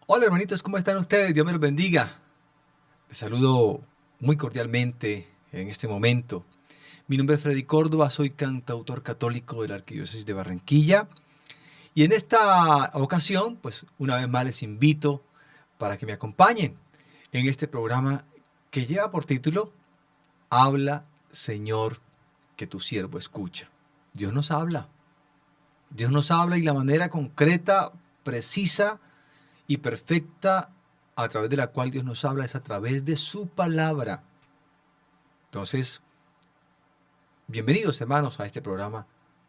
Hola hermanitos, ¿cómo están ustedes? Dios me los bendiga. Les saludo muy cordialmente en este momento. Mi nombre es Freddy Córdoba, soy cantautor católico de la Arquidiócesis de Barranquilla. Y en esta ocasión, pues una vez más les invito para que me acompañen en este programa que lleva por título Habla, Señor, que tu siervo escucha. Dios nos habla. Dios nos habla y la manera concreta, precisa y perfecta a través de la cual Dios nos habla es a través de su palabra. Entonces, bienvenidos hermanos a este programa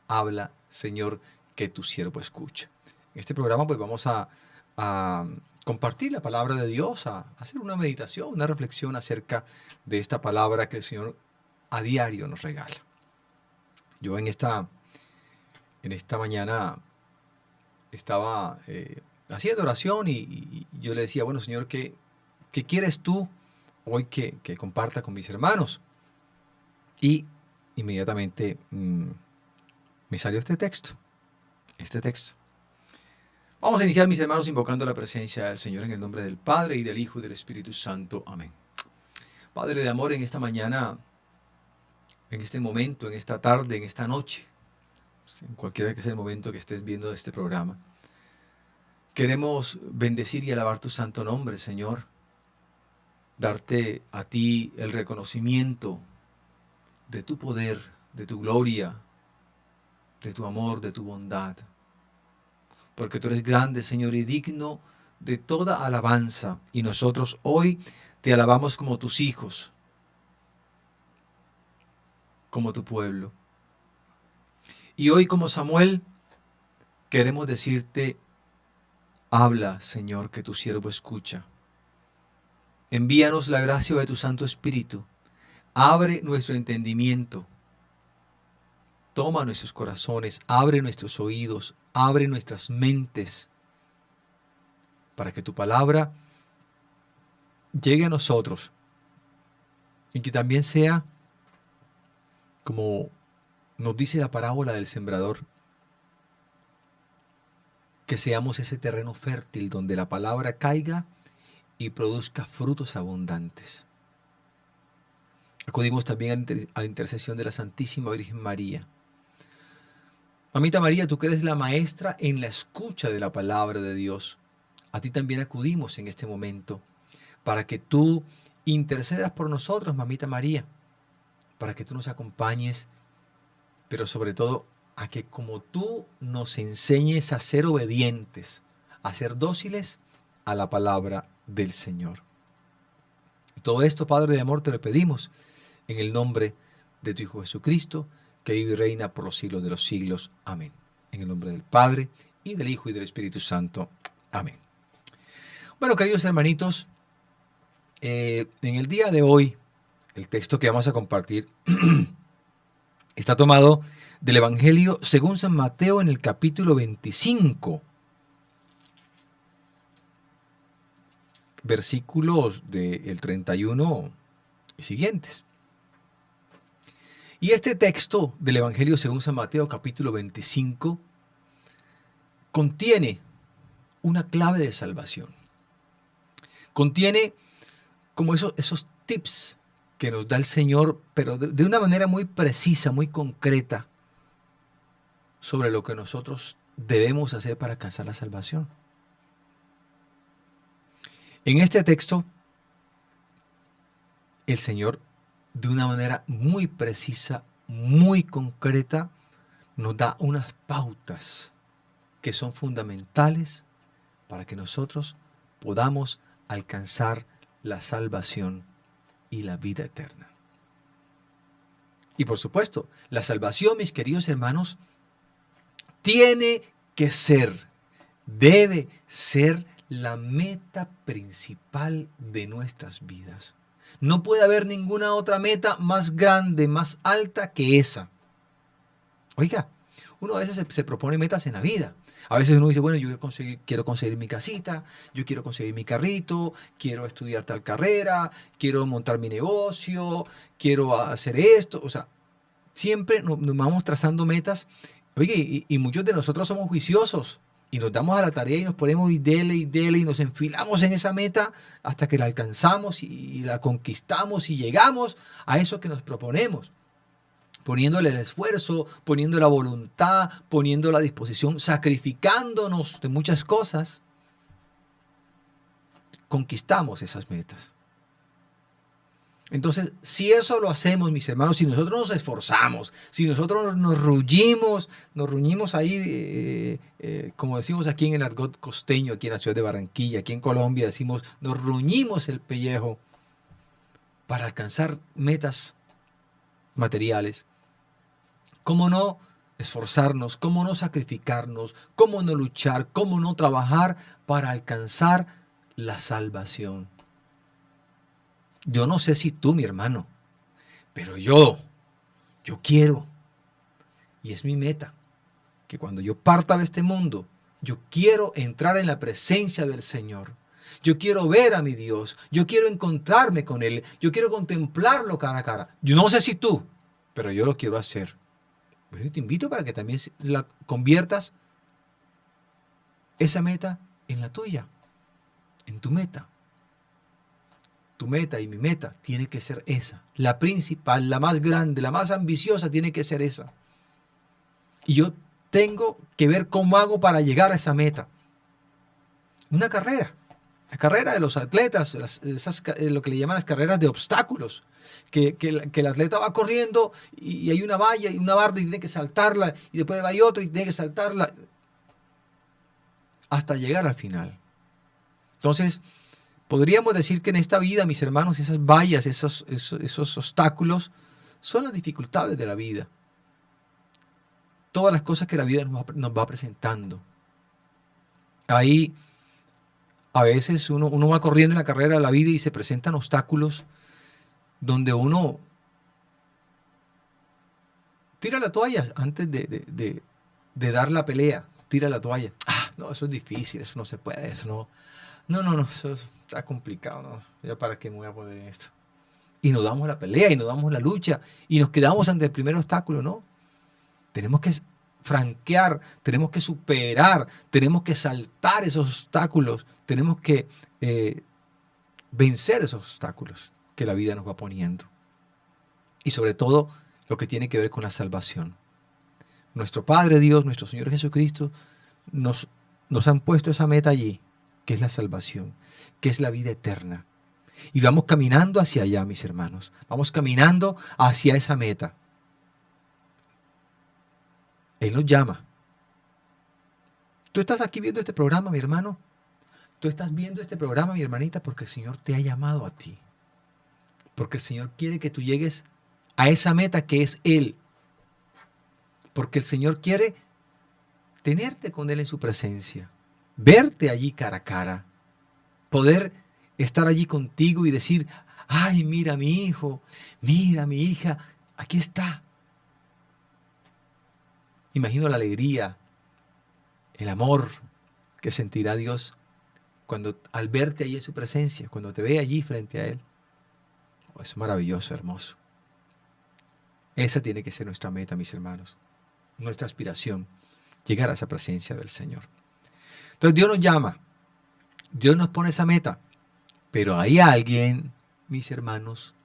Habla, Señor, que tu siervo escucha. En este programa pues vamos a compartir la palabra de Dios, a hacer una meditación, una reflexión acerca de esta palabra que el Señor a diario nos regala. Yo en esta mañana estaba haciendo oración y yo le decía, bueno Señor, ¿qué quieres tú hoy que comparta con mis hermanos? Y inmediatamente me salió este texto. Vamos a iniciar, mis hermanos, invocando la presencia del Señor en el nombre del Padre, y del Hijo, y del Espíritu Santo. Amén. Padre de amor, en esta mañana, en este momento, en esta tarde, en esta noche, en cualquiera que sea el momento que estés viendo este programa, queremos bendecir y alabar tu santo nombre, Señor. Darte a ti el reconocimiento de tu poder, de tu gloria, de tu amor, de tu bondad. Porque tú eres grande, Señor, y digno de toda alabanza. Y nosotros hoy te alabamos como tus hijos, como tu pueblo. Y hoy, como Samuel, queremos decirte, habla, Señor, que tu siervo escucha. Envíanos la gracia de tu Santo Espíritu. Abre nuestro entendimiento. Toma nuestros corazones, abre nuestros oídos, abre nuestras mentes, para que tu palabra llegue a nosotros y que también sea, como nos dice la parábola del sembrador, que seamos ese terreno fértil donde la palabra caiga y produzca frutos abundantes. Acudimos también a la intercesión de la Santísima Virgen María. Mamita María, tú que eres la maestra en la escucha de la palabra de Dios, a ti también acudimos en este momento para que tú intercedas por nosotros, Mamita María, para que tú nos acompañes, pero sobre todo a que como tú nos enseñes a ser obedientes, a ser dóciles a la palabra del Señor. Todo esto, Padre de amor, te lo pedimos en el nombre de tu Hijo Jesucristo, que vive y reina por los siglos de los siglos. Amén. En el nombre del Padre, y del Hijo, y del Espíritu Santo. Amén. Bueno, queridos hermanitos, en el día de hoy, el texto que vamos a compartir está tomado del Evangelio según San Mateo en el capítulo 25, versículos del 31 y siguientes. Y este texto del Evangelio según San Mateo capítulo 25 contiene una clave de salvación. Contiene como esos tips que nos da el Señor, pero de una manera muy precisa, muy concreta, sobre lo que nosotros debemos hacer para alcanzar la salvación. En este texto, el Señor, de una manera muy precisa, muy concreta, nos da unas pautas que son fundamentales para que nosotros podamos alcanzar la salvación y la vida eterna. Y por supuesto, la salvación, mis queridos hermanos, tiene que ser, debe ser la meta principal de nuestras vidas. No puede haber ninguna otra meta más grande, más alta que esa. Oiga, uno a veces se propone metas en la vida. A veces uno dice, bueno, yo quiero conseguir mi casita, yo quiero conseguir mi carrito, quiero estudiar tal carrera, quiero montar mi negocio, quiero hacer esto. O sea, siempre nos vamos trazando metas. Oye, y muchos de nosotros somos juiciosos Y nos damos a la tarea y nos ponemos y dele y nos enfilamos en esa meta hasta que la alcanzamos y la conquistamos y llegamos a eso que nos proponemos. Poniéndole el esfuerzo, poniendo la voluntad, poniendo la disposición, sacrificándonos de muchas cosas, conquistamos esas metas. Entonces, si eso lo hacemos, mis hermanos, si nosotros nos esforzamos, si nosotros nos ruñimos ahí, como decimos aquí en el argot costeño, aquí en la ciudad de Barranquilla, aquí en Colombia, decimos, nos ruñimos el pellejo para alcanzar metas materiales. ¿Cómo no esforzarnos? ¿Cómo no sacrificarnos? ¿Cómo no luchar? ¿Cómo no trabajar para alcanzar la salvación? Yo no sé si tú, mi hermano, pero yo quiero, y es mi meta, que cuando yo parta de este mundo, yo quiero entrar en la presencia del Señor. Yo quiero ver a mi Dios, yo quiero encontrarme con Él, yo quiero contemplarlo cara a cara. Yo no sé si tú, pero yo lo quiero hacer. Pero yo te invito para que también la conviertas esa meta en la tuya, en tu meta. Tu meta y mi meta tiene que ser esa. La principal, la más grande, la más ambiciosa tiene que ser esa. Y yo tengo que ver cómo hago para llegar a esa meta. Una carrera. La carrera de los atletas, lo que le llaman las carreras de obstáculos. Que el atleta va corriendo y hay una valla y una barda y tiene que saltarla. Y después hay otro y tiene que saltarla. Hasta llegar al final. Entonces, podríamos decir que en esta vida, mis hermanos, esas vallas, esos obstáculos, son las dificultades de la vida. Todas las cosas que la vida nos va presentando. Ahí, a veces uno va corriendo en la carrera de la vida y se presentan obstáculos donde uno tira la toalla antes de dar la pelea. Tira la toalla. No, eso es difícil, eso no se puede, eso no. No, eso está complicado, ¿no? ¿Ya para qué me voy a poner en esto? Y nos damos la pelea y nos damos la lucha y nos quedamos ante el primer obstáculo, ¿no? Tenemos que franquear, tenemos que superar, tenemos que saltar esos obstáculos, tenemos que vencer esos obstáculos que la vida nos va poniendo. Y sobre todo, lo que tiene que ver con la salvación. Nuestro Padre Dios, nuestro Señor Jesucristo, nos han puesto esa meta allí, que es la salvación, que es la vida eterna. Y vamos caminando hacia allá, mis hermanos. Vamos caminando hacia esa meta. Él nos llama. Tú estás aquí viendo este programa, mi hermano. Tú estás viendo este programa, mi hermanita, porque el Señor te ha llamado a ti. Porque el Señor quiere que tú llegues a esa meta que es Él. Porque el Señor quiere tenerte con Él en su presencia. Verte allí cara a cara, poder estar allí contigo y decir, ay, mira mi hijo, mira mi hija, aquí está. Imagino la alegría, el amor que sentirá Dios cuando al verte allí en su presencia, cuando te ve allí frente a Él. Es maravilloso, hermoso. Esa tiene que ser nuestra meta, mis hermanos, nuestra aspiración, llegar a esa presencia del Señor. Entonces Dios nos llama, Dios nos pone esa meta, pero hay alguien, mis hermanos,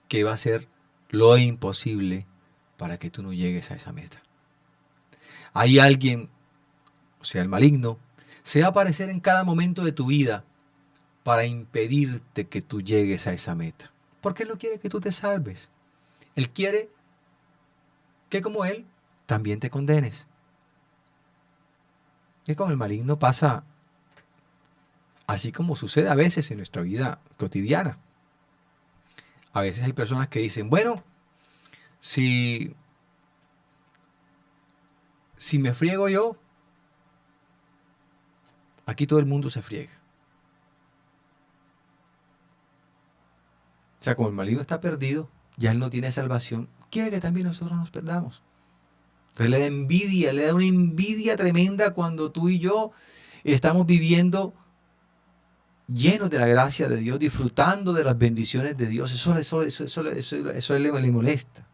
que va a hacer lo imposible para que tú no llegues a esa meta. Hay alguien, o sea, el maligno, se va a aparecer en cada momento de tu vida para impedirte que tú llegues a esa meta. Porque Él no quiere que tú te salves. Él quiere que como Él también te condenes. Es como el maligno pasa, así como sucede a veces en nuestra vida cotidiana. A veces hay personas que dicen, bueno, si me friego yo, aquí todo el mundo se friega. O sea, como el maligno está perdido, ya él no tiene salvación, quiere que también nosotros nos perdamos. Entonces le da envidia, le da una envidia tremenda cuando tú y yo estamos viviendo llenos de la gracia de Dios, disfrutando de las bendiciones de Dios. Eso le molesta.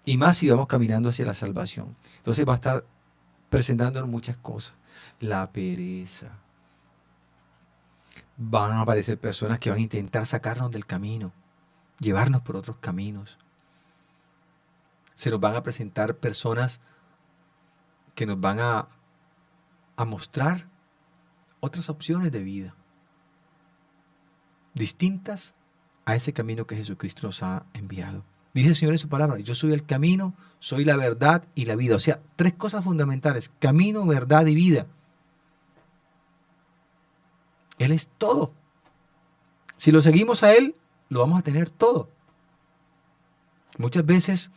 Y más si vamos caminando hacia la salvación. Entonces va a estar presentándonos muchas cosas. la pereza. Van a aparecer personas que van a intentar sacarnos del camino, llevarnos por otros caminos. Se nos van a presentar personas que nos van a mostrar otras opciones de vida, distintas a ese camino que Jesucristo nos ha enviado. Dice el Señor en su palabra: yo soy el camino, soy la verdad y la vida. O sea, tres cosas fundamentales: camino, verdad y vida. Él es todo. Si lo seguimos a Él, lo vamos a tener todo. Muchas veces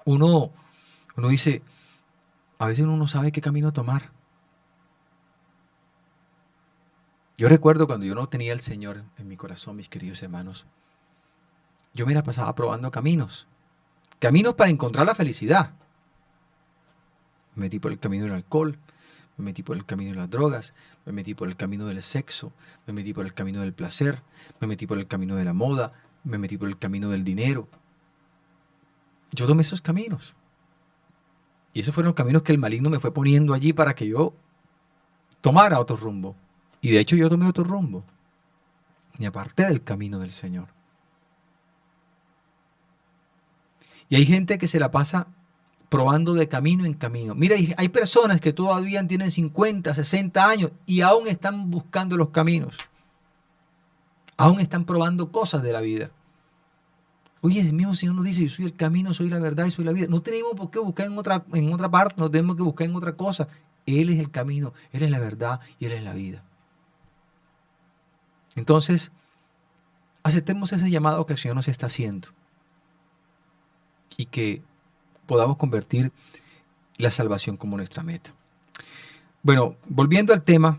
uno dice, a veces uno no sabe qué camino tomar. Yo recuerdo cuando yo no tenía al Señor en mi corazón, mis queridos hermanos, yo me la pasaba probando caminos. Caminos para encontrar la felicidad. Me metí por el camino del alcohol, me metí por el camino de las drogas, me metí por el camino del sexo, me metí por el camino del placer, me metí por el camino de la moda, me metí por el camino del dinero. Yo tomé esos caminos. Y esos fueron los caminos que el maligno me fue poniendo allí para que yo tomara otro rumbo. Y de hecho yo tomé otro rumbo. Me aparté del camino del Señor. Y hay gente que se la pasa probando de camino en camino. Mira, hay personas que todavía tienen 50, 60 años y aún están buscando los caminos. Aún están probando cosas de la vida. Oye, el mismo Señor nos dice: yo soy el camino, soy la verdad y soy la vida. No tenemos por qué buscar en otra parte, no tenemos que buscar en otra cosa. Él es el camino, Él es la verdad y Él es la vida. Entonces, aceptemos ese llamado que el Señor nos está haciendo y que podamos convertir la salvación como nuestra meta. Bueno, volviendo al tema,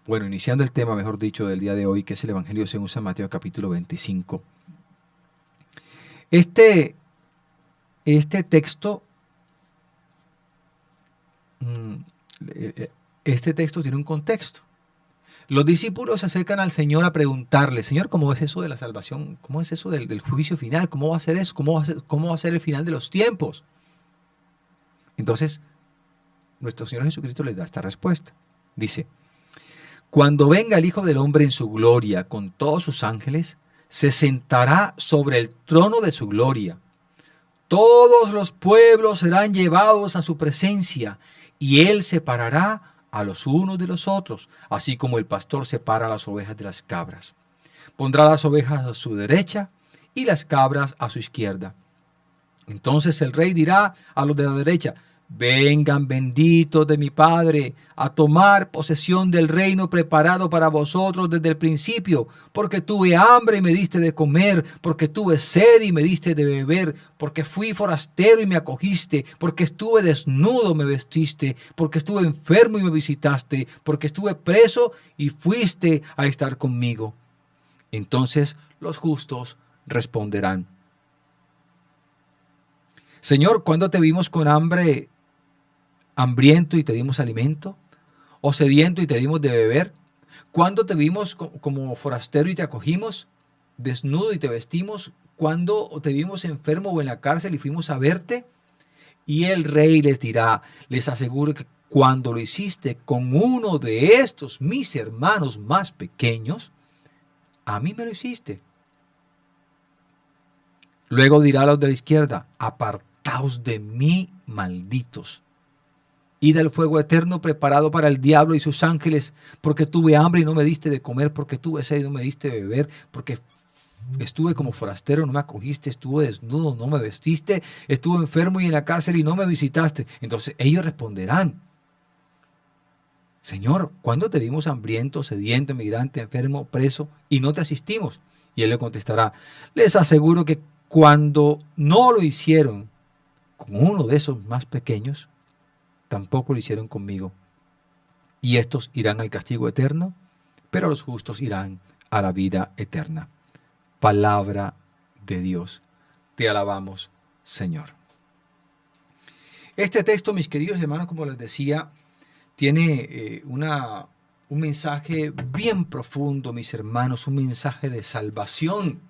iniciando el tema, mejor dicho, del día de hoy, que es el Evangelio según San Mateo, capítulo 25. Este texto tiene un contexto. Los discípulos se acercan al Señor a preguntarle: Señor, ¿cómo es eso de la salvación? ¿Cómo es eso del juicio final? ¿Cómo va a ser eso? ¿Cómo va a ser el final de los tiempos? Entonces, nuestro Señor Jesucristo les da esta respuesta. Dice: cuando venga el Hijo del Hombre en su gloria con todos sus ángeles, se sentará sobre el trono de su gloria. Todos los pueblos serán llevados a su presencia, y Él separará a los unos de los otros, así como el pastor separa las ovejas de las cabras. Pondrá las ovejas a su derecha y las cabras a su izquierda. Entonces el rey dirá a los de la derecha: vengan benditos de mi Padre, a tomar posesión del reino preparado para vosotros desde el principio, porque tuve hambre y me diste de comer, porque tuve sed y me diste de beber, porque fui forastero y me acogiste, porque estuve desnudo me vestiste, porque estuve enfermo y me visitaste, porque estuve preso y fuiste a estar conmigo. Entonces los justos responderán: Señor, ¿cuándo te vimos con hambriento y te dimos alimento? ¿O sediento y te dimos de beber? ¿Cuándo te vimos como forastero y te acogimos? ¿Desnudo y te vestimos? ¿Cuándo te vimos enfermo o en la cárcel y fuimos a verte? Y el rey les dirá: les aseguro que cuando lo hiciste con uno de estos mis hermanos más pequeños, a mí me lo hiciste. Luego dirá a los de la izquierda: apartaos de mí, malditos, id al fuego eterno preparado para el diablo y sus ángeles, porque tuve hambre y no me diste de comer, porque tuve sed y no me diste de beber, porque estuve como forastero, no me acogiste, estuve desnudo, no me vestiste, estuve enfermo y en la cárcel y no me visitaste. Entonces ellos responderán: Señor, ¿cuándo te vimos hambriento, sediento, emigrante, enfermo, preso y no te asistimos? Y él le contestará: les aseguro que cuando no lo hicieron con uno de esos más pequeños, tampoco lo hicieron conmigo. Y estos irán al castigo eterno, pero los justos irán a la vida eterna. Palabra de Dios. Te alabamos, Señor. Este texto, mis queridos hermanos, como les decía, tiene un mensaje bien profundo, mis hermanos, un mensaje de salvación.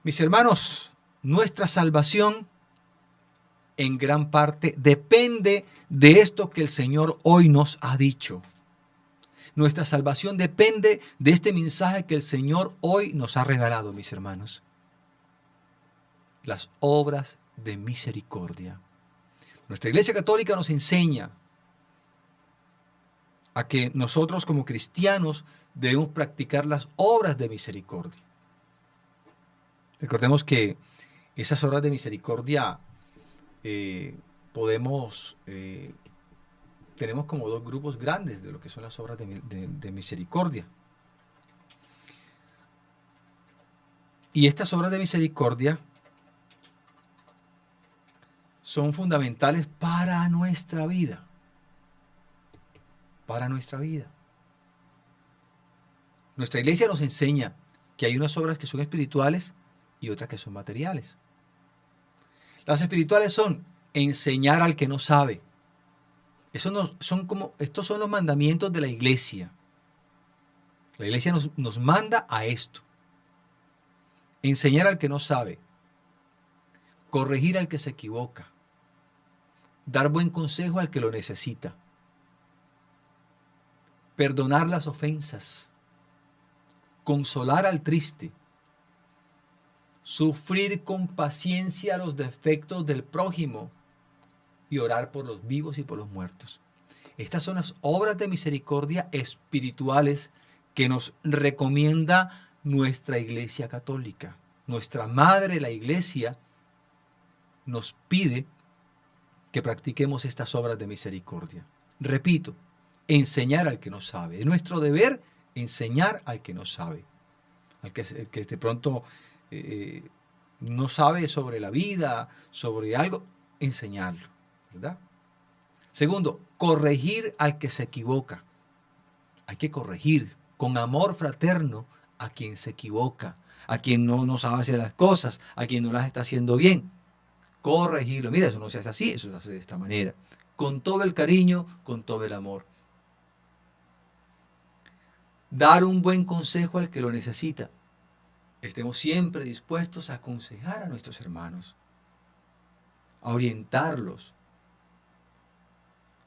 Mis hermanos, nuestra salvación en gran parte depende de esto que el Señor hoy nos ha dicho. Nuestra salvación depende de este mensaje que el Señor hoy nos ha regalado, mis hermanos. Las obras de misericordia. Nuestra Iglesia Católica nos enseña a que nosotros como cristianos debemos practicar las obras de misericordia. Recordemos que esas obras de misericordia tenemos como dos grupos grandes de lo que son las obras de misericordia. Y estas obras de misericordia son fundamentales para nuestra vida. Para nuestra vida. Nuestra iglesia nos enseña que hay unas obras que son espirituales y otras que son materiales. Las espirituales son enseñar al que no sabe. Estos son los mandamientos de la iglesia. La iglesia nos manda a esto. Enseñar al que no sabe. Corregir al que se equivoca. Dar buen consejo al que lo necesita. Perdonar las ofensas. Consolar al triste. Sufrir con paciencia los defectos del prójimo y orar por los vivos y por los muertos. Estas son las obras de misericordia espirituales que nos recomienda nuestra Iglesia Católica. Nuestra Madre, la Iglesia, nos pide que practiquemos estas obras de misericordia. Repito, enseñar al que no sabe. Es nuestro deber enseñar al que no sabe. Al que de pronto no sabe sobre la vida, sobre algo, enseñarlo, ¿verdad? Segundo, corregir al que se equivoca. Hay que corregir con amor fraterno a quien se equivoca, a quien no sabe hacer las cosas, a quien no las está haciendo bien. Corregirlo. Mira, eso no se hace así, eso se hace de esta manera. Con todo el cariño, con todo el amor. Dar un buen consejo al que lo necesita. Estemos siempre dispuestos a aconsejar a nuestros hermanos, a orientarlos,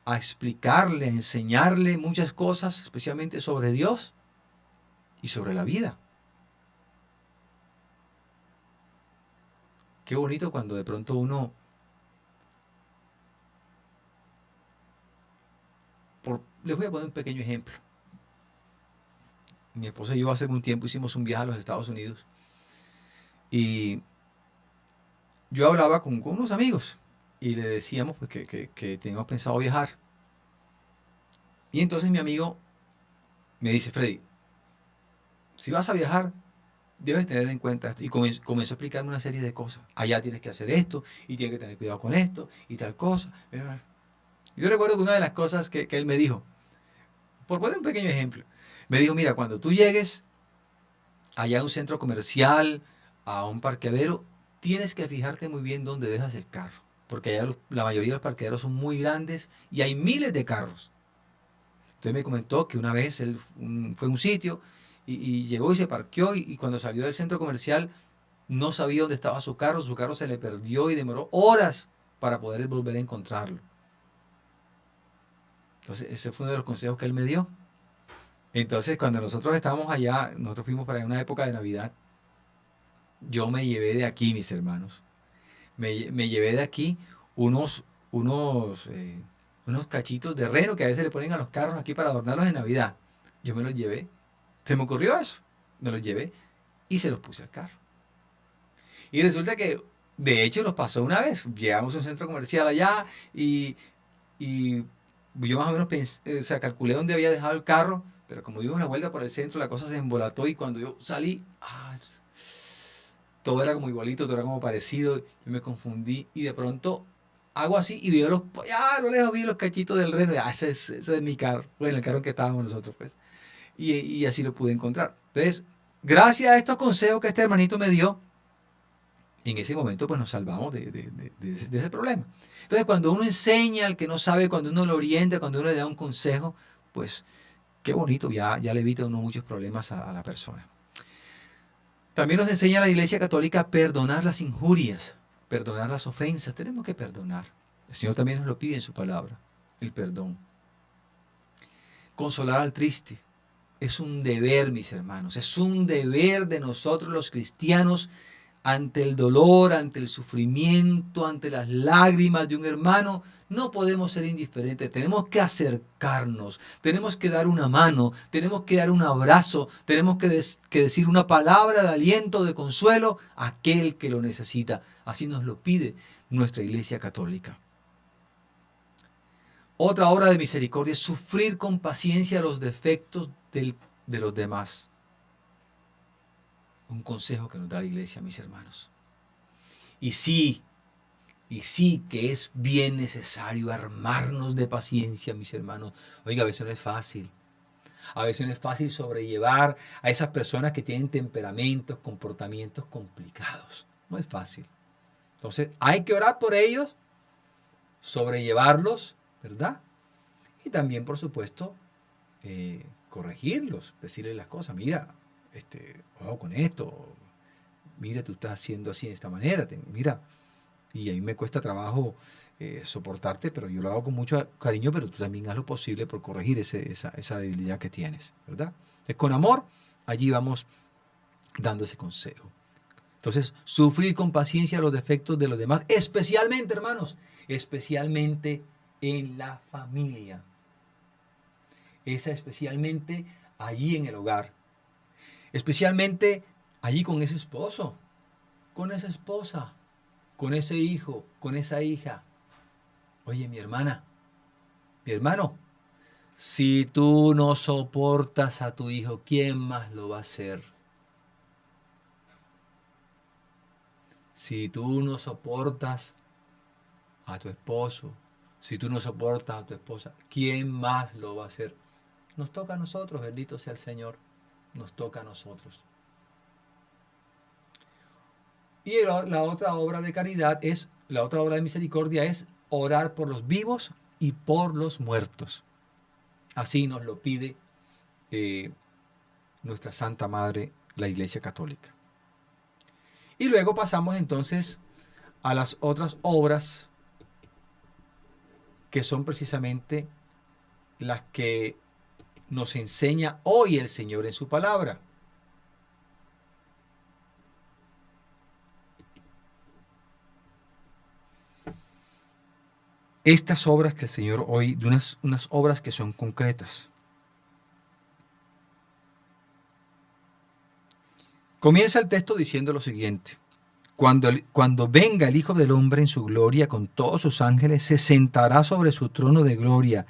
a explicarle, a enseñarle muchas cosas, especialmente sobre Dios y sobre la vida. Qué bonito cuando de pronto uno, les voy a poner un pequeño ejemplo. Mi esposa y yo hace un tiempo hicimos un viaje a los Estados Unidos y yo hablaba con unos amigos y le decíamos pues, que teníamos pensado viajar. Y entonces mi amigo me dice, Freddy, si vas a viajar, debes tener en cuenta esto. Y comenzó a explicarme una serie de cosas. Allá tienes que hacer esto y tienes que tener cuidado con esto y tal cosa. Yo recuerdo que una de las cosas que él me dijo, por poner un pequeño ejemplo, me dijo, mira, cuando tú llegues allá a un centro comercial, a un parqueadero, tienes que fijarte muy bien dónde dejas el carro, porque allá la mayoría de los parqueaderos son muy grandes y hay miles de carros. Entonces me comentó que una vez él fue a un sitio y llegó y se parqueó y cuando salió del centro comercial no sabía dónde estaba su carro se le perdió y demoró horas para poder volver a encontrarlo. Entonces ese fue uno de los consejos que él me dio. Entonces, cuando nosotros estábamos allá, nosotros fuimos para una época de Navidad, yo me llevé de aquí, mis hermanos, me llevé de aquí unos cachitos de reno que a veces le ponen a los carros aquí para adornarlos en Navidad. Yo me los llevé, se me ocurrió eso, me los llevé y se los puse al carro. Y resulta que, de hecho, nos pasó una vez, llegamos a un centro comercial allá y yo más o menos calculé dónde había dejado el carro. Pero como dimos la vuelta por el centro, la cosa se embolató y cuando yo salí, todo era como igualito, todo era como parecido. Yo me confundí y de pronto hago así y veo a lo lejos vi los cachitos del reno. Ese es mi carro. Bueno, el carro en que estábamos nosotros, pues. Y así lo pude encontrar. Entonces, gracias a estos consejos que este hermanito me dio, en ese momento pues nos salvamos de ese problema. Entonces, cuando uno enseña al que no sabe, cuando uno lo orienta, cuando uno le da un consejo, pues qué bonito, ya le evita uno muchos problemas a la persona. También nos enseña la Iglesia Católica a perdonar las injurias. Perdonar las ofensas, tenemos que perdonar. El Señor también nos lo pide en su palabra, el perdón. Consolar al triste. Es un deber, mis hermanos, es un deber de nosotros los cristianos ante el dolor, ante el sufrimiento, ante las lágrimas de un hermano. No podemos ser indiferentes, tenemos que acercarnos, tenemos que dar una mano, tenemos que dar un abrazo, tenemos que decir una palabra de aliento, de consuelo a aquel que lo necesita. Así nos lo pide nuestra Iglesia Católica. Otra obra de misericordia es sufrir con paciencia los defectos de los demás. Un consejo que nos da la Iglesia, mis hermanos. Y sí que es bien necesario armarnos de paciencia, mis hermanos. Oiga, a veces no es fácil. A veces no es fácil sobrellevar a esas personas que tienen temperamentos, comportamientos complicados. No es fácil. Entonces, hay que orar por ellos, sobrellevarlos, ¿verdad? Y también, por supuesto, corregirlos, decirles las cosas. Mira, ojo con esto. Mira, tú estás haciendo así de esta manera. Mira, y a mí me cuesta trabajo soportarte, pero yo lo hago con mucho cariño, pero tú también haz lo posible por corregir esa debilidad que tienes, ¿verdad? Entonces, con amor, allí vamos dando ese consejo. Entonces, sufrir con paciencia los defectos de los demás, especialmente, hermanos, especialmente en la familia. Esa especialmente allí en el hogar. Especialmente allí con ese esposo, con esa esposa, con ese hijo, con esa hija. Oye, mi hermana, mi hermano, si tú no soportas a tu hijo, ¿quién más lo va a hacer? Si tú no soportas a tu esposo, si tú no soportas a tu esposa, ¿quién más lo va a hacer? Nos toca a nosotros, bendito sea el Señor. Nos toca a nosotros. Y la otra obra de caridad la otra obra de misericordia es orar por los vivos y por los muertos. Así nos lo pide nuestra Santa Madre, la Iglesia Católica. Y luego pasamos entonces a las otras obras que son precisamente las que nos enseña hoy el Señor en su palabra. Estas obras que el Señor hoy, de unas obras que son concretas. Comienza el texto diciendo lo siguiente. Cuando venga el Hijo del Hombre en su gloria con todos sus ángeles, se sentará sobre su trono de gloria.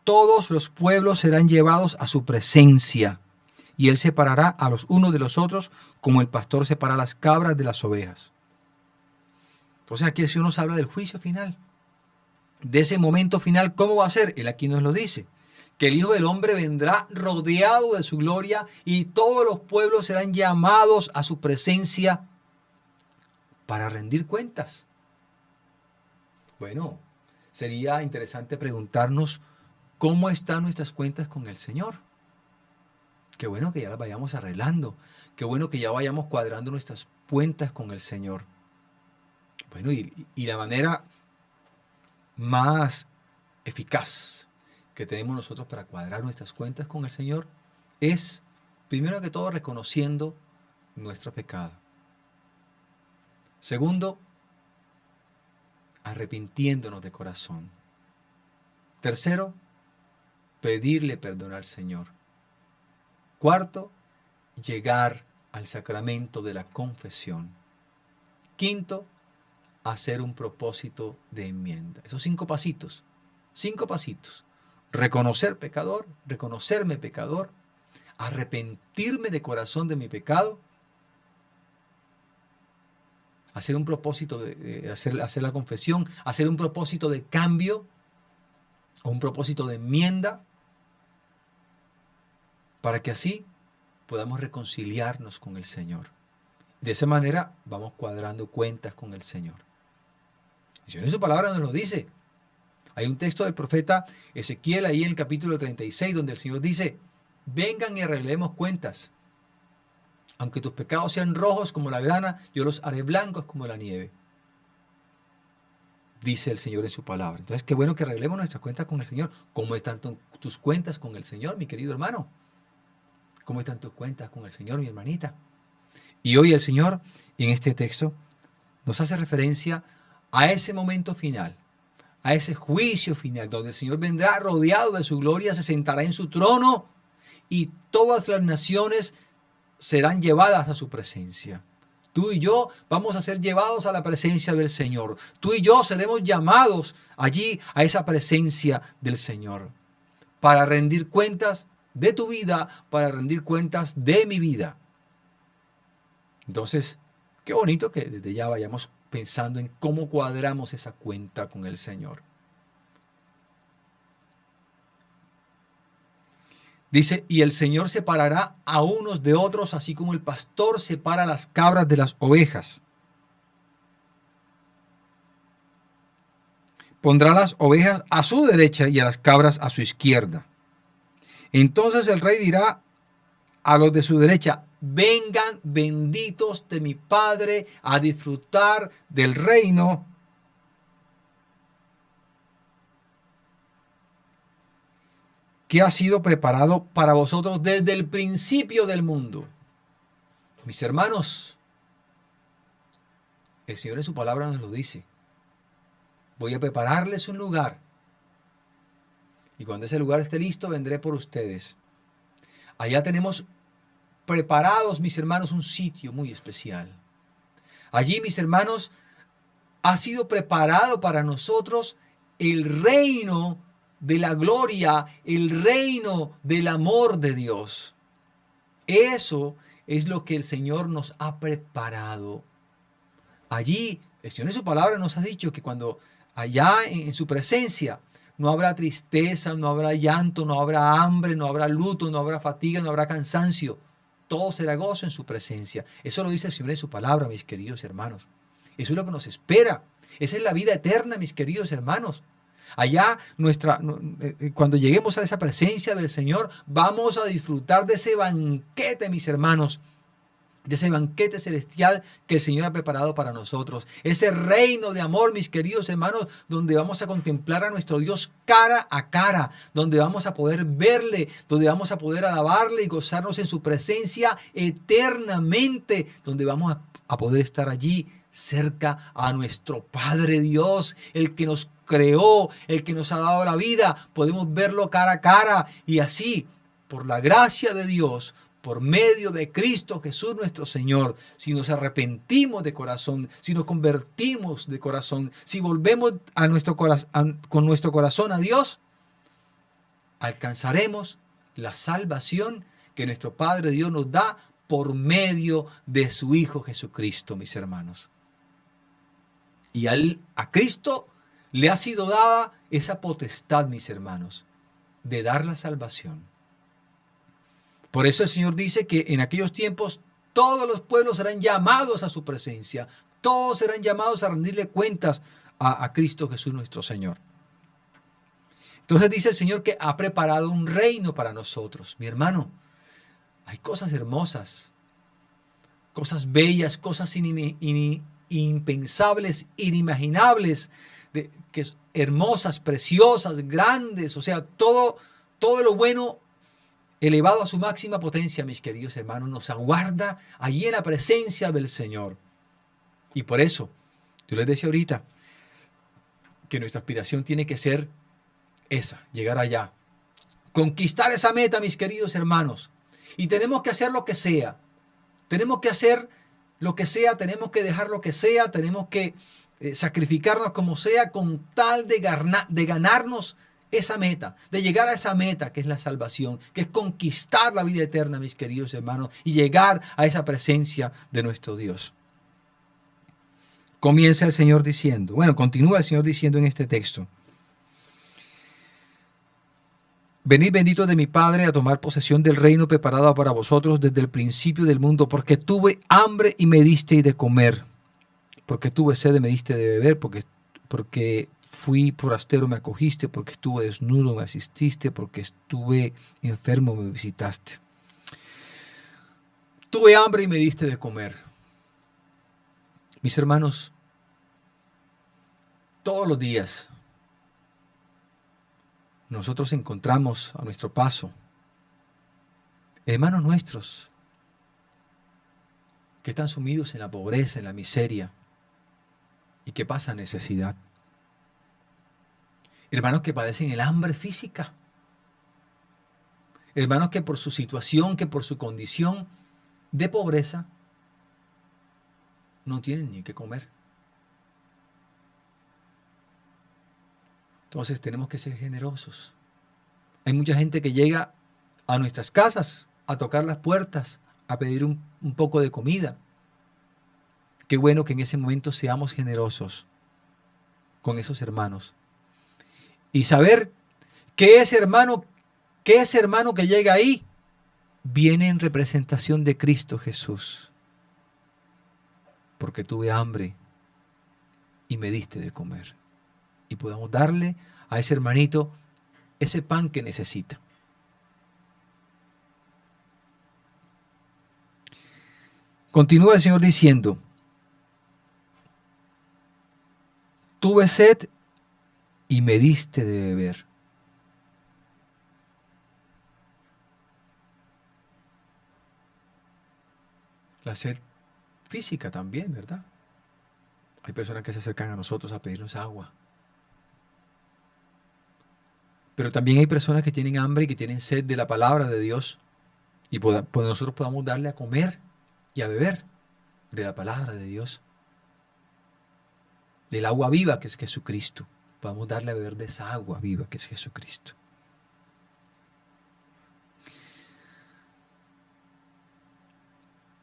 Todos los pueblos serán llevados a su presencia, y él separará a los unos de los otros, como el pastor separa las cabras de las ovejas. Entonces aquí el Señor nos habla del juicio final. De ese momento final, ¿cómo va a ser? Él aquí nos lo dice. Que el Hijo del Hombre vendrá rodeado de su gloria y todos los pueblos serán llamados a su presencia para rendir cuentas. Bueno, sería interesante preguntarnos cómo están nuestras cuentas con el Señor. Qué bueno que ya las vayamos arreglando. Qué bueno que ya vayamos cuadrando nuestras cuentas con el Señor. Bueno, y la manera más eficaz que tenemos nosotros para cuadrar nuestras cuentas con el Señor es, primero que todo, reconociendo nuestro pecado. Segundo, arrepintiéndonos de corazón. Tercero, pedirle perdón al Señor. Cuarto, llegar al sacramento de la confesión. Quinto, hacer un propósito de enmienda. Esos 5 pasitos. 5 pasitos. Reconocerme pecador, arrepentirme de corazón de mi pecado, hacer un propósito de hacer la confesión, hacer un propósito de cambio o un propósito de enmienda, para que así podamos reconciliarnos con el Señor. De esa manera vamos cuadrando cuentas con el Señor. El Señor en su palabra nos lo dice. Hay un texto del profeta Ezequiel ahí en el capítulo 36 donde el Señor dice: vengan y arreglemos cuentas. Aunque tus pecados sean rojos como la grana, yo los haré blancos como la nieve. dice el Señor en su palabra. Entonces, qué bueno que arreglemos nuestras cuentas con el Señor. ¿Cómo están tus cuentas con el Señor, mi querido hermano? ¿Cómo están tus cuentas con el Señor, mi hermanita? Y hoy el Señor, en este texto, nos hace referencia a ese momento final, a ese juicio final, donde el Señor vendrá rodeado de su gloria, se sentará en su trono y todas las naciones serán llevadas a su presencia. Tú y yo vamos a ser llevados a la presencia del Señor. Tú y yo seremos llamados allí a esa presencia del Señor para rendir cuentas de tu vida, para rendir cuentas de mi vida. Entonces, qué bonito que desde ya vayamos pensando en cómo cuadramos esa cuenta con el Señor. Dice, y el Señor separará a unos de otros, así como el pastor separa las cabras de las ovejas. Pondrá las ovejas a su derecha y a las cabras a su izquierda. Entonces el rey dirá a los de su derecha, vengan benditos de mi Padre a disfrutar del reino que ha sido preparado para vosotros desde el principio del mundo. Mis hermanos, el Señor en su palabra nos lo dice. Voy a prepararles un lugar. Y cuando ese lugar esté listo, vendré por ustedes. Allá tenemos preparados, mis hermanos, un sitio muy especial. Allí, mis hermanos, ha sido preparado para nosotros el reino de la gloria, el reino del amor de Dios. Eso es lo que el Señor nos ha preparado. Allí, el Señor en su palabra nos ha dicho que cuando allá en su presencia no habrá tristeza, no habrá llanto, no habrá hambre, no habrá luto, no habrá fatiga, no habrá cansancio. Todo será gozo en su presencia. Eso lo dice el Señor en su palabra, mis queridos hermanos. Eso es lo que nos espera. Esa es la vida eterna, mis queridos hermanos. Allá, cuando lleguemos a esa presencia del Señor, vamos a disfrutar de ese banquete, mis hermanos, de ese banquete celestial que el Señor ha preparado para nosotros. Ese reino de amor, mis queridos hermanos, donde vamos a contemplar a nuestro Dios cara a cara, donde vamos a poder verle, donde vamos a poder alabarle y gozarnos en su presencia eternamente, donde vamos a poder estar allí cerca a nuestro Padre Dios, el que nos creó, el que nos ha dado la vida. Podemos verlo cara a cara y así, por la gracia de Dios, por medio de Cristo Jesús nuestro Señor, si nos arrepentimos de corazón, si nos convertimos de corazón, si volvemos con nuestro corazón a Dios, alcanzaremos la salvación que nuestro Padre Dios nos da por medio de su Hijo Jesucristo, mis hermanos. Y a Cristo le ha sido dada esa potestad, mis hermanos, de dar la salvación. Por eso el Señor dice que en aquellos tiempos todos los pueblos serán llamados a su presencia. Todos serán llamados a rendirle cuentas a Cristo Jesús nuestro Señor. Entonces dice el Señor que ha preparado un reino para nosotros. Mi hermano, hay cosas hermosas, cosas bellas, cosas impensables, inimaginables, hermosas, preciosas, grandes. O sea, todo lo bueno elevado a su máxima potencia, mis queridos hermanos, nos aguarda allí en la presencia del Señor. Y por eso, yo les decía ahorita, que nuestra aspiración tiene que ser esa, llegar allá. Conquistar esa meta, mis queridos hermanos. Y tenemos que hacer lo que sea. Tenemos que hacer lo que sea, tenemos que dejar lo que sea, tenemos que sacrificarnos como sea con tal de ganarnos esa meta, de llegar a esa meta que es la salvación, que es conquistar la vida eterna, mis queridos hermanos, y llegar a esa presencia de nuestro Dios. Comienza el Señor diciendo, continúa el Señor diciendo en este texto: venid benditos de mi Padre a tomar posesión del reino preparado para vosotros desde el principio del mundo, porque tuve hambre y me disteis de comer, porque tuve sed y me diste de beber, porque fui forastero, me acogiste, porque estuve desnudo, me asististe, porque estuve enfermo, me visitaste. Tuve hambre y me diste de comer. Mis hermanos, Todos los días nosotros encontramos a nuestro paso hermanos nuestros que están sumidos en la pobreza, en la miseria y que pasan necesidad. Hermanos que padecen el hambre física. Hermanos que por su situación, que por su condición de pobreza, no tienen ni qué comer. Entonces tenemos que ser generosos. Hay mucha gente que llega a nuestras casas a tocar las puertas, a pedir un poco de comida. Qué bueno que en ese momento seamos generosos con esos hermanos. Y saber que ese hermano que llega ahí viene en representación de Cristo Jesús. Porque tuve hambre y me diste de comer. Y podamos darle a ese hermanito ese pan que necesita. Continúa el Señor diciendo, tuve sed y me diste de beber. La sed física también, ¿verdad? Hay personas que se acercan a nosotros a pedirnos agua. Pero también hay personas que tienen hambre y que tienen sed de la palabra de Dios. Y nosotros podamos darle a comer y a beber de la palabra de Dios. Del agua viva que es Jesucristo. Podamos darle a beber de esa agua viva que es Jesucristo.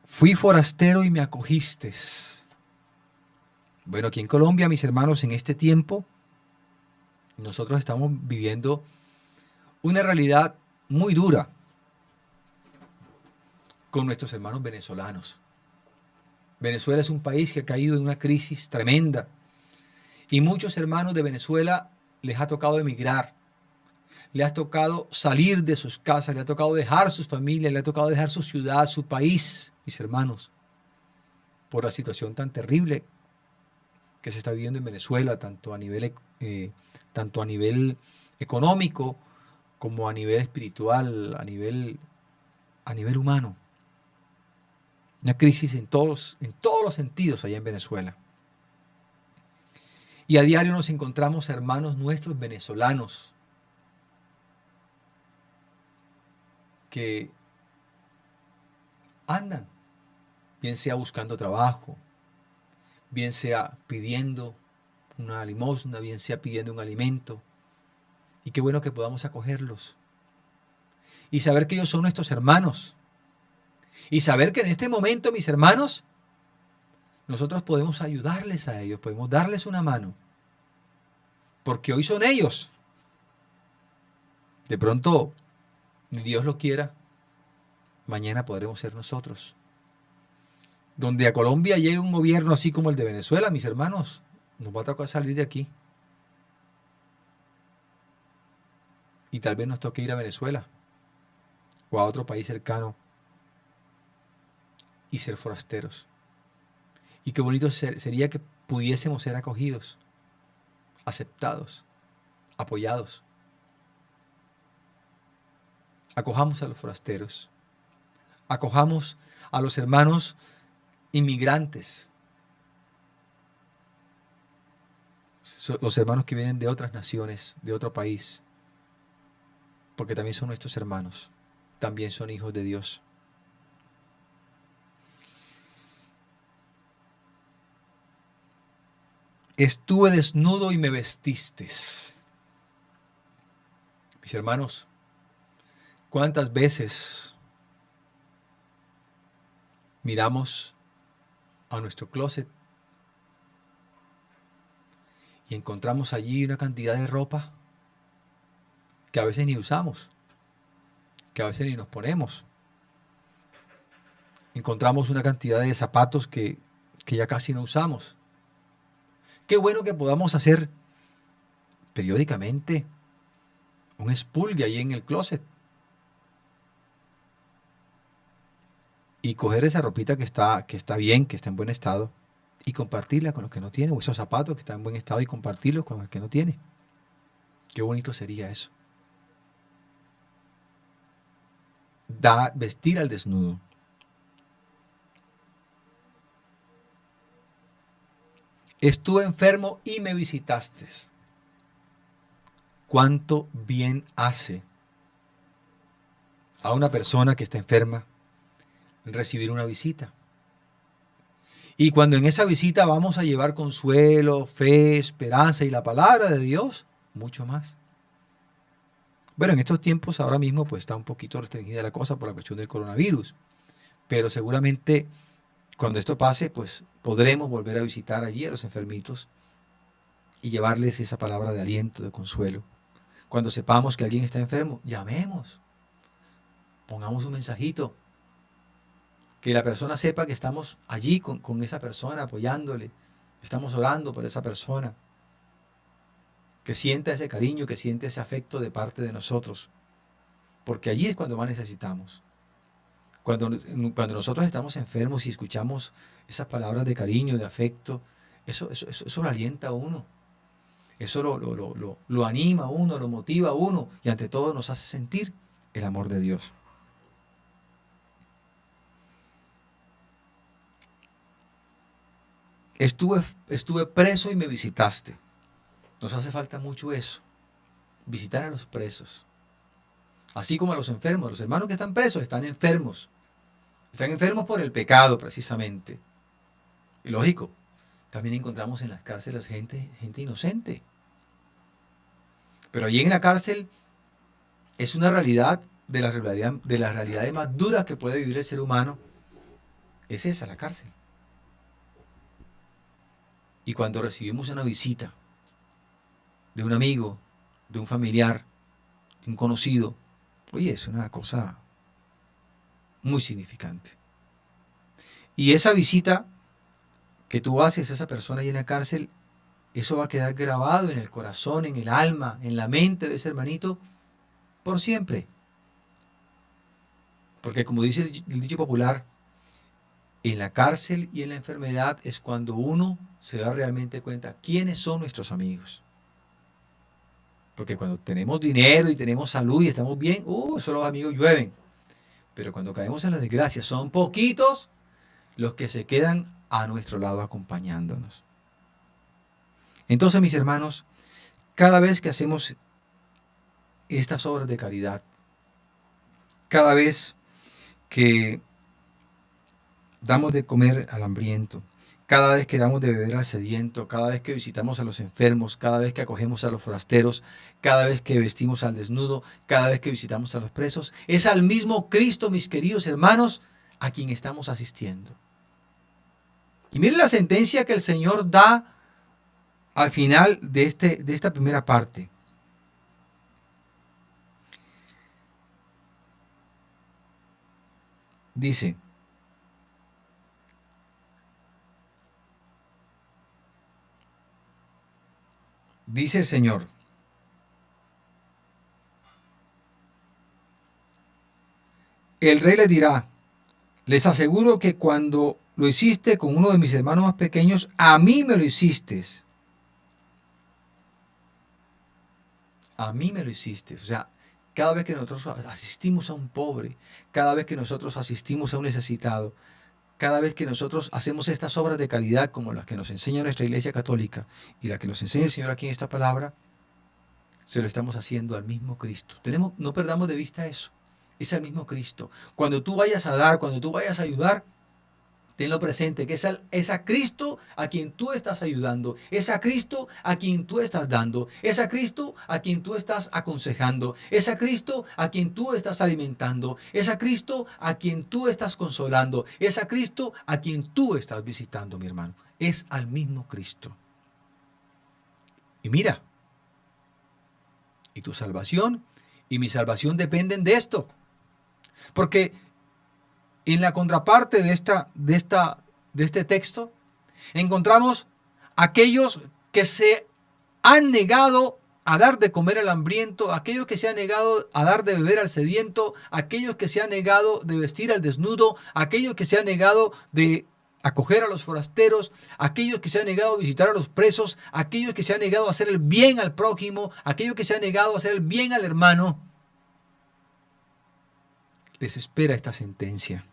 Fui forastero y me acogiste. Bueno, aquí en Colombia, mis hermanos, en este tiempo, nosotros estamos viviendo una realidad muy dura con nuestros hermanos venezolanos. Venezuela es un país que ha caído en una crisis tremenda y muchos hermanos de Venezuela les ha tocado emigrar, les ha tocado salir de sus casas, les ha tocado dejar sus familias, les ha tocado dejar su ciudad, su país, mis hermanos, por la situación tan terrible que se está viviendo en Venezuela, tanto a nivel económico como a nivel espiritual, a nivel humano. Una crisis en todos los sentidos allá en Venezuela. Y a diario nos encontramos hermanos nuestros venezolanos que andan, bien sea buscando trabajo, bien sea pidiendo una limosna, bien sea pidiendo un alimento. Y qué bueno que podamos acogerlos. Y saber que ellos son nuestros hermanos. Y saber que en este momento, mis hermanos, nosotros podemos ayudarles a ellos, podemos darles una mano. Porque hoy son ellos. De pronto, ni Dios lo quiera, mañana podremos ser nosotros. Donde a Colombia llegue un gobierno así como el de Venezuela, mis hermanos, nos va a tocar salir de aquí. Y tal vez nos toque ir a Venezuela o a otro país cercano y ser forasteros. Y qué bonito sería que pudiésemos ser acogidos, aceptados, apoyados. Acojamos a los forasteros, acojamos a los hermanos inmigrantes, los hermanos que vienen de otras naciones, de otro país, porque también son nuestros hermanos, también son hijos de Dios. Estuve desnudo y me vestiste. Mis hermanos, ¿cuántas veces miramos a nuestro closet y encontramos allí una cantidad de ropa que a veces ni usamos, que a veces ni nos ponemos? Encontramos una cantidad de zapatos que ya casi no usamos. Qué bueno que podamos hacer periódicamente un expulgue ahí en el closet y coger esa ropita que está bien, que está en buen estado, y compartirla con los que no tienen, o esos zapatos que están en buen estado y compartirlos con el que no tiene. Qué bonito sería eso. Vestir al desnudo. Estuve enfermo y me visitaste. ¿Cuánto bien hace a una persona que está enferma recibir una visita? Y cuando en esa visita vamos a llevar consuelo, fe, esperanza y la palabra de Dios, mucho más. Bueno, en estos tiempos ahora mismo pues está un poquito restringida la cosa por la cuestión del coronavirus, pero seguramente cuando esto pase pues podremos volver a visitar allí a los enfermitos y llevarles esa palabra de aliento, de consuelo. Cuando sepamos que alguien está enfermo, llamemos, pongamos un mensajito, que la persona sepa que estamos allí con esa persona, apoyándole, estamos orando por esa persona, que sienta ese cariño, que sienta ese afecto de parte de nosotros, porque allí es cuando más necesitamos. Cuando nosotros estamos enfermos y escuchamos esas palabras de cariño, de afecto, eso lo alienta a uno, eso lo anima a uno, lo motiva a uno y ante todo nos hace sentir el amor de Dios. Estuve preso y me visitaste. Nos hace falta mucho eso, visitar a los presos. Así como a los enfermos, los hermanos que están presos están enfermos. Están enfermos por el pecado precisamente. Y lógico, también encontramos en las cárceles gente inocente. Pero allí en la cárcel es una realidad de las realidades más duras que puede vivir el ser humano. Es esa, la cárcel. Y cuando recibimos una visita de un amigo, de un familiar, de un conocido, oye, es una cosa muy significante. Y esa visita que tú haces a esa persona ahí en la cárcel, eso va a quedar grabado en el corazón, en el alma, en la mente de ese hermanito, por siempre. Porque como dice el dicho popular, en la cárcel y en la enfermedad es cuando uno se da realmente cuenta quiénes son nuestros amigos. Porque cuando tenemos dinero y tenemos salud y estamos bien, solo los amigos llueven. Pero cuando caemos en la desgracia, son poquitos los que se quedan a nuestro lado acompañándonos. Entonces, mis hermanos, cada vez que hacemos estas obras de caridad, cada vez que damos de comer al hambriento, cada vez que damos de beber al sediento, cada vez que visitamos a los enfermos, cada vez que acogemos a los forasteros, cada vez que vestimos al desnudo, cada vez que visitamos a los presos, es al mismo Cristo, mis queridos hermanos, a quien estamos asistiendo. Y miren la sentencia que el Señor da al final de esta primera parte. Dice, dice el Señor, el rey le dirá, les aseguro que cuando lo hiciste con uno de mis hermanos más pequeños, a mí me lo hiciste. A mí me lo hiciste. O sea, cada vez que nosotros asistimos a un pobre, cada vez que nosotros asistimos a un necesitado, cada vez que nosotros hacemos estas obras de caridad como las que nos enseña nuestra Iglesia Católica y la que nos enseña el Señor aquí en esta palabra, se lo estamos haciendo al mismo Cristo. No perdamos de vista eso. Es al mismo Cristo. Cuando tú vayas a dar, cuando tú vayas a ayudar, tenlo presente, que es a Cristo a quien tú estás ayudando, es a Cristo a quien tú estás dando, es a Cristo a quien tú estás aconsejando, es a Cristo a quien tú estás alimentando, es a Cristo a quien tú estás consolando, es a Cristo a quien tú estás visitando, mi hermano. Es al mismo Cristo. Y mira, y tu salvación y mi salvación dependen de esto. Porque en la contraparte de este texto encontramos aquellos que se han negado a dar de comer al hambriento, aquellos que se han negado a dar de beber al sediento, aquellos que se han negado de vestir al desnudo, aquellos que se han negado de acoger a los forasteros, aquellos que se han negado a visitar a los presos, aquellos que se han negado a hacer el bien al prójimo, aquellos que se han negado a hacer el bien al hermano, les espera esta sentencia.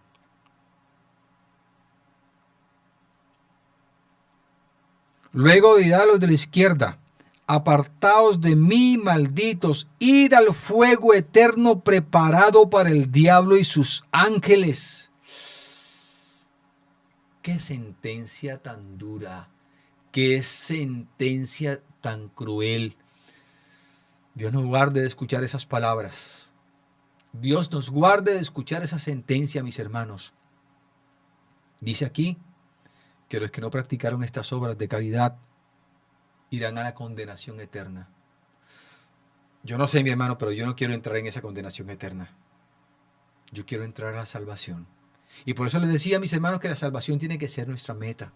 Luego dirá a los de la izquierda: apartaos de mí, malditos, id al fuego eterno preparado para el diablo y sus ángeles. Qué sentencia tan dura, qué sentencia tan cruel. Dios nos guarde de escuchar esas palabras. Dios nos guarde de escuchar esa sentencia, mis hermanos. Dice aquí que los que no practicaron estas obras de caridad irán a la condenación eterna. Yo no sé, mi hermano, pero yo no quiero entrar en esa condenación eterna. Yo quiero entrar a la salvación. Y por eso les decía a mis hermanos que la salvación tiene que ser nuestra meta.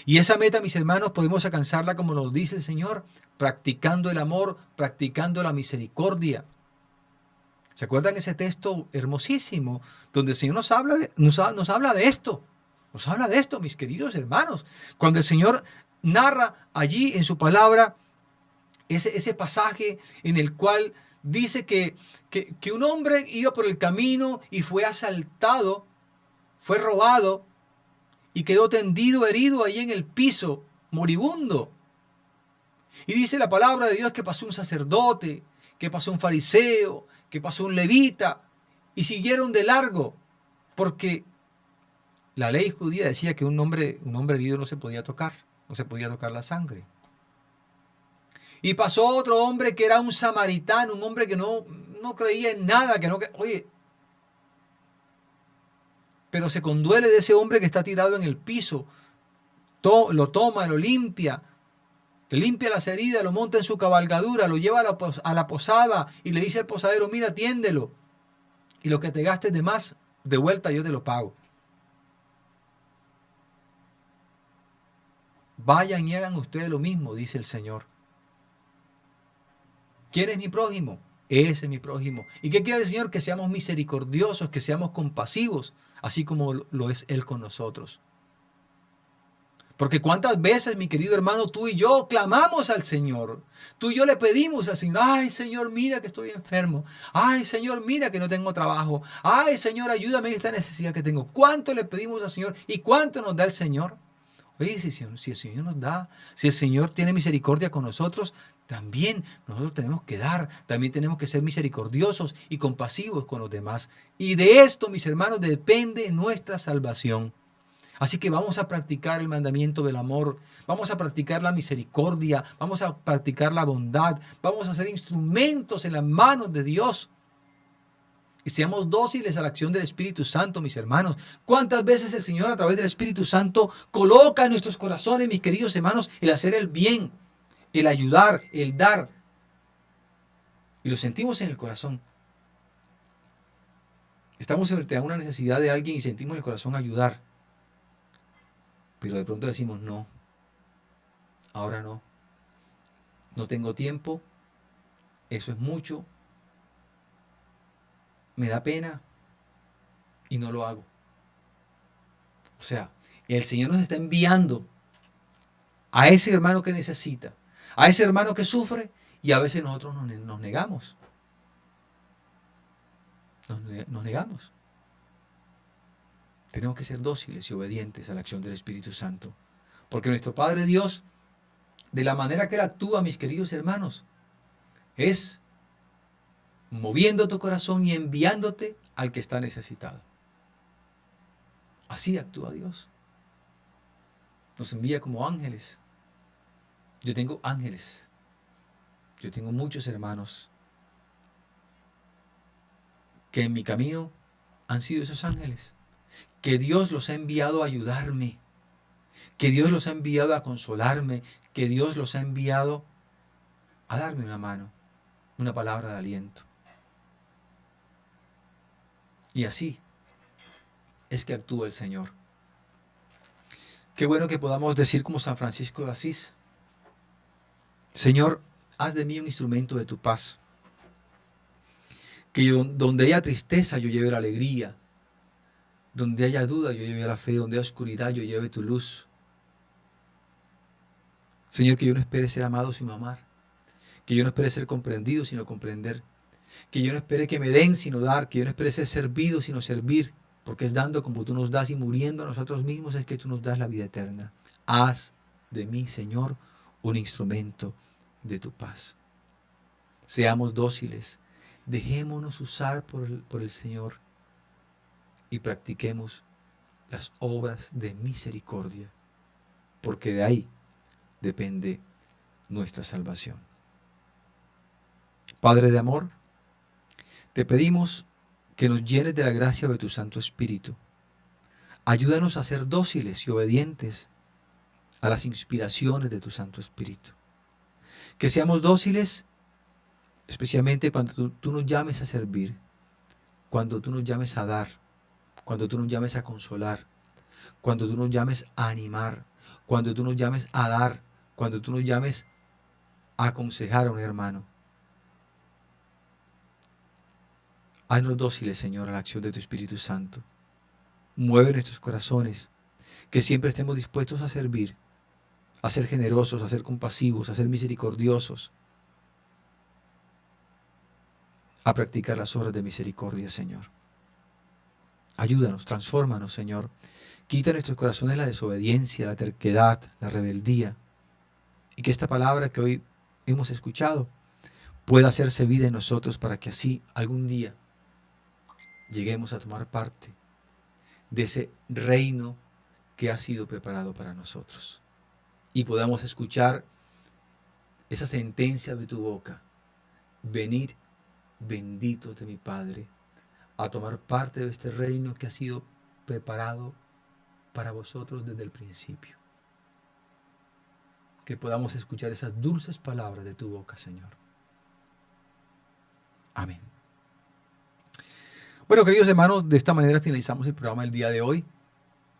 Y esa meta, mis hermanos, podemos alcanzarla, como nos dice el Señor, practicando el amor, practicando la misericordia. ¿Se acuerdan ese texto hermosísimo donde el Señor nos habla de esto? Nos habla de esto, mis queridos hermanos. Cuando el Señor narra allí en su palabra ese pasaje en el cual dice que un hombre iba por el camino y fue asaltado, fue robado y quedó tendido, herido ahí en el piso, moribundo. Y dice la palabra de Dios que pasó un sacerdote, que pasó un fariseo, que pasó un levita y siguieron de largo, porque la ley judía decía que un hombre herido no se podía tocar la sangre. Y pasó otro hombre que era un samaritano, un hombre que no creía en nada, oye, pero se conduele de ese hombre que está tirado en el piso, lo toma, lo limpia, le limpia las heridas, lo monta en su cabalgadura, lo lleva a la posada y le dice al posadero: mira, atiéndelo, y lo que te gastes de más, de vuelta yo te lo pago. Vayan y hagan ustedes lo mismo, dice el Señor. ¿Quién es mi prójimo? Ese es mi prójimo. ¿Y qué quiere el Señor? Que seamos misericordiosos, que seamos compasivos, así como lo es Él con nosotros. Porque cuántas veces, mi querido hermano, tú y yo clamamos al Señor. Tú y yo le pedimos al Señor: ay, Señor, mira que estoy enfermo. Ay, Señor, mira que no tengo trabajo. Ay, Señor, ayúdame en esta necesidad que tengo. ¿Cuánto le pedimos al Señor y cuánto nos da el Señor? Oye, si el Señor nos da, si el Señor tiene misericordia con nosotros, también nosotros tenemos que dar, también tenemos que ser misericordiosos y compasivos con los demás. Y de esto, mis hermanos, depende nuestra salvación. Así que vamos a practicar el mandamiento del amor, vamos a practicar la misericordia, vamos a practicar la bondad, vamos a ser instrumentos en las manos de Dios. Y seamos dóciles a la acción del Espíritu Santo, mis hermanos. ¿Cuántas veces el Señor, a través del Espíritu Santo, coloca en nuestros corazones, mis queridos hermanos, el hacer el bien, el ayudar, el dar? Y lo sentimos en el corazón. Estamos frente a una necesidad de alguien y sentimos en el corazón ayudar. Pero de pronto decimos: no, ahora no. No tengo tiempo, eso es mucho, me da pena y no lo hago. O sea, el Señor nos está enviando a ese hermano que necesita, a ese hermano que sufre, y a veces nosotros nos negamos. Nos negamos. Tenemos que ser dóciles y obedientes a la acción del Espíritu Santo. Porque nuestro Padre Dios, de la manera que Él actúa, mis queridos hermanos, es moviendo tu corazón y enviándote al que está necesitado. Así actúa Dios. Nos envía como ángeles. Yo tengo ángeles. Yo tengo muchos hermanos que en mi camino han sido esos ángeles. Que Dios los ha enviado a ayudarme. Que Dios los ha enviado a consolarme. Que Dios los ha enviado a darme una mano, una palabra de aliento. Y así es que actúa el Señor. Qué bueno que podamos decir como San Francisco de Asís: Señor, haz de mí un instrumento de tu paz. Que donde haya tristeza yo lleve la alegría. Donde haya duda, yo lleve la fe. Donde haya oscuridad, yo lleve tu luz. Señor, que yo no espere ser amado sino amar. Que yo no espere ser comprendido sino comprender. Que yo no espere que me den sino dar. Que yo no espere ser servido sino servir. Porque es dando como tú nos das y muriendo a nosotros mismos es que tú nos das la vida eterna. Haz de mí, Señor, un instrumento de tu paz. Seamos dóciles. Dejémonos usar por el Señor y practiquemos las obras de misericordia, porque de ahí depende nuestra salvación. Padre de amor, te pedimos que nos llenes de la gracia de tu Santo Espíritu. Ayúdanos a ser dóciles y obedientes a las inspiraciones de tu Santo Espíritu. Que seamos dóciles especialmente cuando tú nos llames a servir, cuando tú nos llames a dar, cuando tú nos llames a consolar, cuando tú nos llames a animar, cuando tú nos llames a dar, cuando tú nos llames a aconsejar a un hermano. Haznos dóciles, Señor, a la acción de tu Espíritu Santo. Mueve nuestros corazones, que siempre estemos dispuestos a servir, a ser generosos, a ser compasivos, a ser misericordiosos, a practicar las obras de misericordia, Señor. Ayúdanos, transfórmanos, Señor. Quita en nuestros corazones la desobediencia, la terquedad, la rebeldía. Y que esta palabra que hoy hemos escuchado pueda hacerse vida en nosotros para que así algún día lleguemos a tomar parte de ese reino que ha sido preparado para nosotros. Y podamos escuchar esa sentencia de tu boca. Venid, benditos de mi Padre, a tomar parte de este reino que ha sido preparado para vosotros desde el principio. Que podamos escuchar esas dulces palabras de tu boca, Señor. Amén. Bueno, queridos hermanos, de esta manera finalizamos el programa del día de hoy.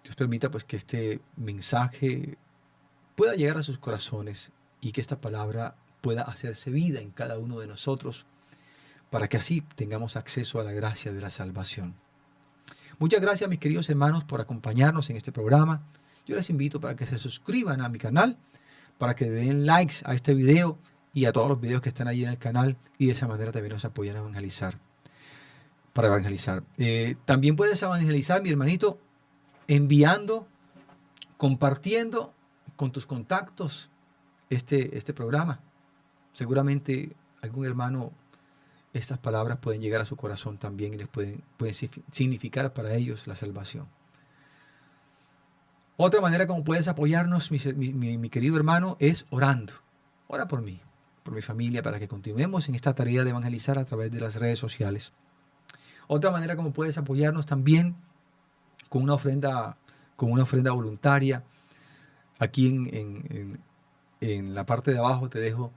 Dios permita pues que este mensaje pueda llegar a sus corazones y que esta palabra pueda hacerse vida en cada uno de nosotros para que así tengamos acceso a la gracia de la salvación. Muchas gracias, mis queridos hermanos, por acompañarnos en este programa. Yo les invito para que se suscriban a mi canal, para que den likes a este video y a todos los videos que están ahí en el canal y de esa manera también nos apoyan a evangelizar. Para evangelizar. También puedes evangelizar, mi hermanito, enviando, compartiendo con tus contactos este programa. Seguramente algún hermano, estas palabras pueden llegar a su corazón también y les pueden significar para ellos la salvación. Otra manera como puedes apoyarnos, mi querido hermano, es orando. Ora por mí, por mi familia, para que continuemos en esta tarea de evangelizar a través de las redes sociales. Otra manera como puedes apoyarnos también con una ofrenda voluntaria. Aquí en la parte de abajo te dejo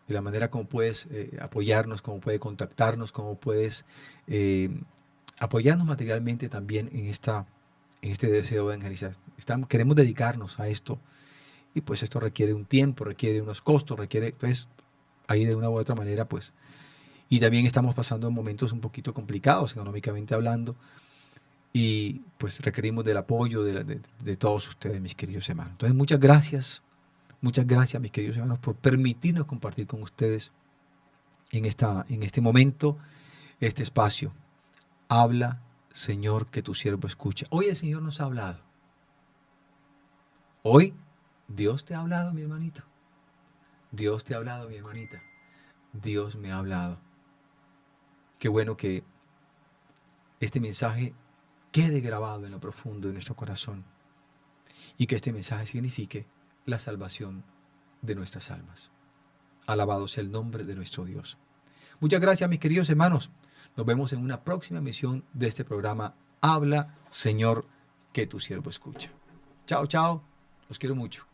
la manera como puedes apoyarnos, cómo puedes contactarnos, cómo puedes apoyarnos materialmente también en este deseo de evangelizar. Queremos dedicarnos a esto y pues esto requiere un tiempo, requiere unos costos, requiere pues ahí de una u otra manera pues. Y también estamos pasando momentos un poquito complicados económicamente hablando y pues requerimos del apoyo de todos ustedes, mis queridos hermanos. Entonces muchas gracias, mis queridos hermanos, por permitirnos compartir con ustedes en este momento, este espacio. Habla, Señor, que tu siervo escucha. Hoy el Señor nos ha hablado. Hoy Dios te ha hablado, mi hermanito. Dios te ha hablado, mi hermanita. Dios me ha hablado. Qué bueno que este mensaje quede grabado en lo profundo de nuestro corazón y que este mensaje signifique la salvación de nuestras almas. Alabado sea el nombre de nuestro Dios. Muchas gracias, mis queridos hermanos. Nos vemos en una próxima emisión de este programa. Habla, Señor, que tu siervo escucha. Chao, chao. Los quiero mucho.